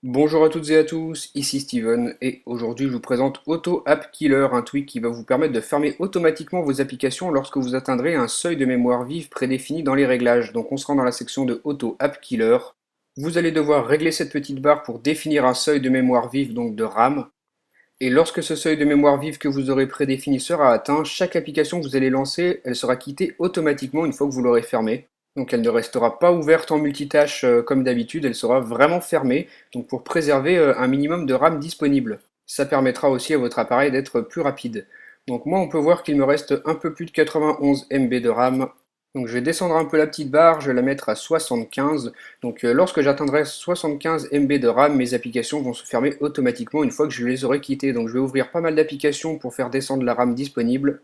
Bonjour à toutes et à tous, ici Steven et aujourd'hui je vous présente Auto App Killer, un tweak qui va vous permettre de fermer automatiquement vos applications lorsque vous atteindrez un seuil de mémoire vive prédéfini dans les réglages. Donc on se rend dans la section de Auto App Killer. Vous allez devoir régler cette petite barre pour définir un seuil de mémoire vive, donc de RAM. Et lorsque ce seuil de mémoire vive que vous aurez prédéfini sera atteint, chaque application que vous allez lancer, elle sera quittée automatiquement une fois que vous l'aurez fermée. Donc elle ne restera pas ouverte en multitâche comme d'habitude, elle sera vraiment fermée, donc pour préserver un minimum de RAM disponible. Ça permettra aussi à votre appareil d'être plus rapide. Donc moi on peut voir qu'il me reste un peu plus de 91 MB de RAM. Donc je vais descendre un peu la petite barre, je vais la mettre à 75. Donc lorsque j'atteindrai 75 MB de RAM, mes applications vont se fermer automatiquement une fois que je les aurai quittées. Donc je vais ouvrir pas mal d'applications pour faire descendre la RAM disponible.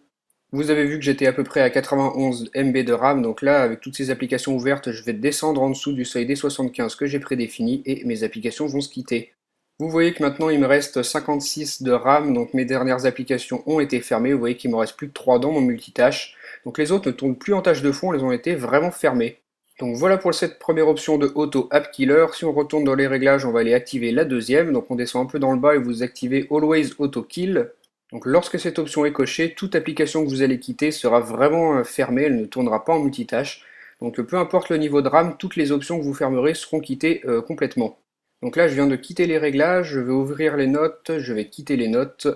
Vous avez vu que j'étais à peu près à 91 MB de RAM, donc là, avec toutes ces applications ouvertes, je vais descendre en dessous du seuil des 75 que j'ai prédéfini et mes applications vont se quitter. Vous voyez que maintenant il me reste 56 de RAM, donc mes dernières applications ont été fermées. Vous voyez qu'il me reste plus que 3 dans mon multitâche. Donc les autres ne tournent plus en tâche de fond, elles ont été vraiment fermées. Donc voilà pour cette première option de Auto App Killer. Si on retourne dans les réglages, on va aller activer la deuxième. Donc on descend un peu dans le bas et vous activez Always Auto Kill. Donc lorsque cette option est cochée, toute application que vous allez quitter sera vraiment fermée, elle ne tournera pas en multitâche. Donc peu importe le niveau de RAM, toutes les options que vous fermerez seront quittées complètement. Donc là je viens de quitter les réglages, je vais ouvrir les notes, je vais quitter les notes.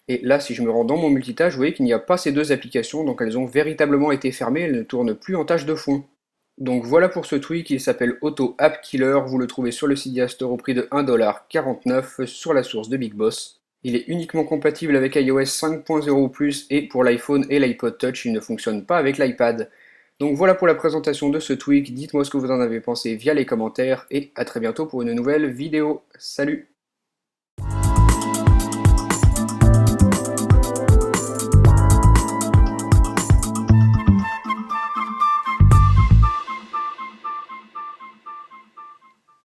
Et là si je me rends dans mon multitâche, vous voyez qu'il n'y a pas ces deux applications, donc elles ont véritablement été fermées, elles ne tournent plus en tâche de fond. Donc voilà pour ce tweak, il s'appelle Auto App Killer, vous le trouvez sur le Cydia Store au prix de 1,49$ sur la source de Big Boss. Il est uniquement compatible avec iOS 5.0 ou plus et pour l'iPhone et l'iPod Touch, il ne fonctionne pas avec l'iPad. Donc voilà pour la présentation de ce tweak, dites-moi ce que vous en avez pensé via les commentaires et à très bientôt pour une nouvelle vidéo. Salut!